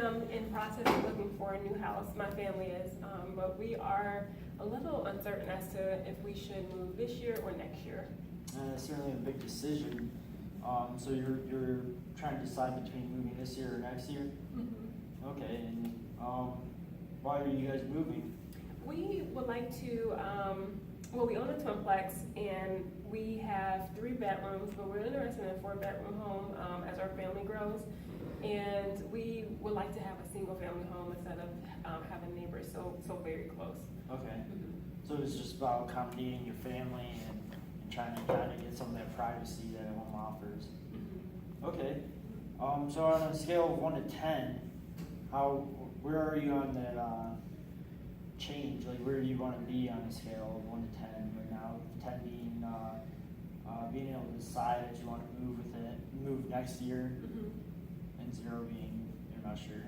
am in process of looking for a new house. My family is, but we are a little uncertain as to if we should move this year or next year. It's certainly a big decision. So you're trying to decide between moving this year or next year? Mm-hmm. Okay, and why are you guys moving? We would like to, well, we own a twinplex and we have 3 bedrooms, but we're interested in a 4-bedroom home as our family grows. And we would like to have a single family home instead of having neighbors so very close. Okay, Mm-hmm. so it's just about accommodating your family and trying to kind of get some of that privacy that a home offers. Mm-hmm. Okay, so on a scale of 1 to 10, where are you on that change? Like, where do you want to be on a scale of 1 to 10 right now? 10 being able to decide that you want to move next year, Mm-hmm. and 0 being you're not sure.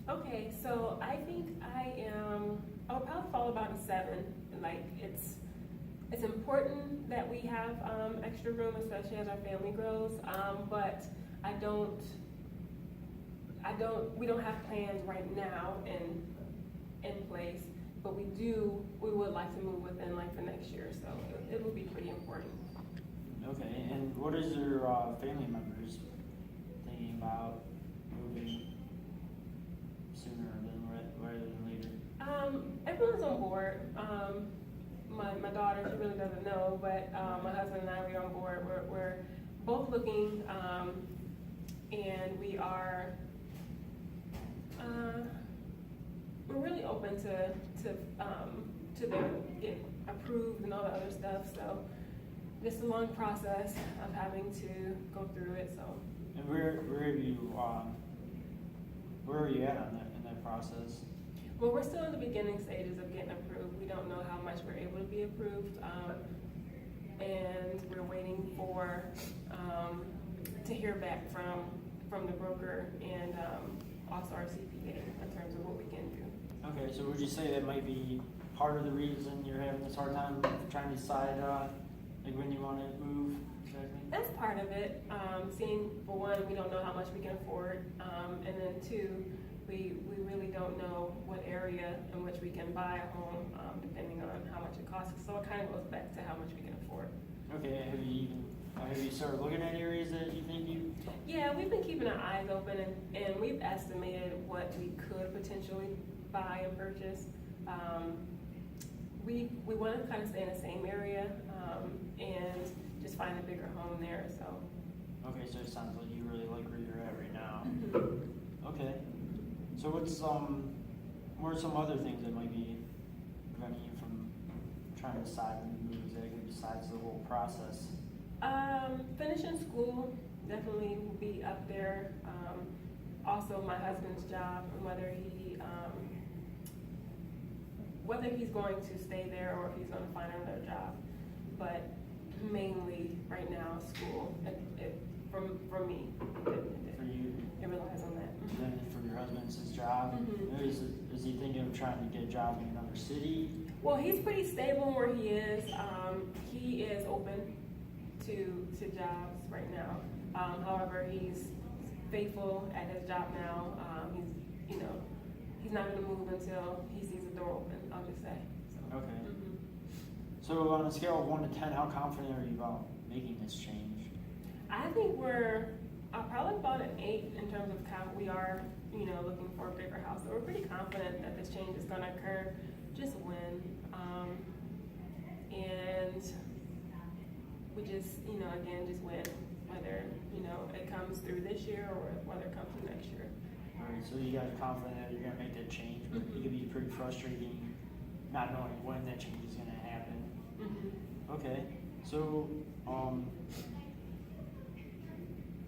Okay, so I think I'll probably fall about a 7. Like, it's important that we have extra room, especially as our family grows. But we don't have plans right now in place. But we would like to move within like the next year, so it will be pretty important. Okay, and what is your family members thinking about moving sooner rather than later? Everyone's on board. My daughter, she really doesn't know, but my husband and I, we're on board. We're both looking, and we are we're really open to get approved and all the other stuff. So just a long process of having to go through it. So. And where are you at in that process? Well, we're still in the beginning stages of getting approved. We don't know how much we're able to be approved, and we're waiting for to hear back from the broker and also our CPA in terms of what we can do. Okay, so would you say that might be part of the reason you're having this hard time trying to decide like when you want to move? Exactly? That's part of it. Seeing, for one, we don't know how much we can afford, and then 2, we really don't know what area in which we can buy a home, depending on how much it costs. So it kind of goes back to how much we can afford. Okay, have you started looking at areas that you think you? Yeah, we've been keeping our eyes open, and we've estimated what we could potentially buy and purchase. We want to kind of stay in the same area and just find a bigger home there. So. Okay, so it sounds like you really like where you're at right now. Mm-hmm. Okay, so what are some other things that might be preventing you from trying to decide when you move exactly besides the whole process? Finishing school definitely will be up there. Also, my husband's job and whether he's going to stay there or if he's going to find another job. But mainly right now, school. For me, For you, it relies on that. and then for your husband, it's his job. Mhm. Is he thinking of trying to get a job in another city? Well, he's pretty stable where he is. He is open to jobs right now. However, he's faithful at his job now. He's not going to move until he sees the door open, I'll just say. So. Okay. Mhm. So on a scale of 1 to 10, how confident are you about making this change? I think we're probably about an 8 in terms of how we are, looking for a bigger house. So we're pretty confident that this change is going to occur. Just when, and we just, again, just when, whether it comes through this year or whether it comes through next year. All right, so you guys are confident that you're going to make that change, but Mhm. it could be pretty frustrating not knowing when that change is going to happen. Mm-hmm. Okay, so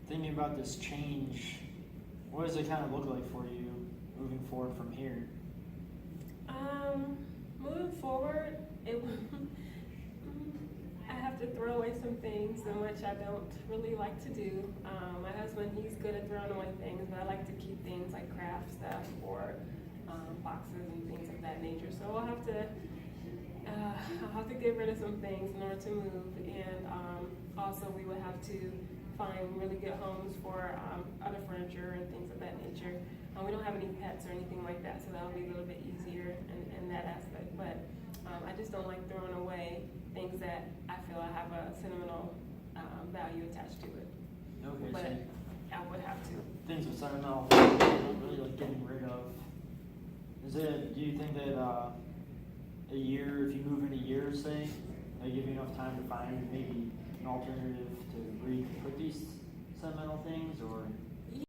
thinking about this change, what does it kind of look like for you moving forward from here? Moving forward, I have to throw away some things in which I don't really like to do. My husband, he's good at throwing away things, but I like to keep things like craft stuff or boxes and things of that nature. So I'll have to get rid of some things in order to move, and also we would have to find really good homes for other furniture and things of that nature. We don't have any pets or anything like that, so that'll be a little bit easier in that aspect. But I just don't like throwing away things that I feel I have a sentimental value attached to it. Okay, But so I would have to. things with sentimental value, you're not really like getting rid of. Do you think that a year, if you move in a year, say, they give you enough time to find maybe an alternative to where you can put these sentimental things, or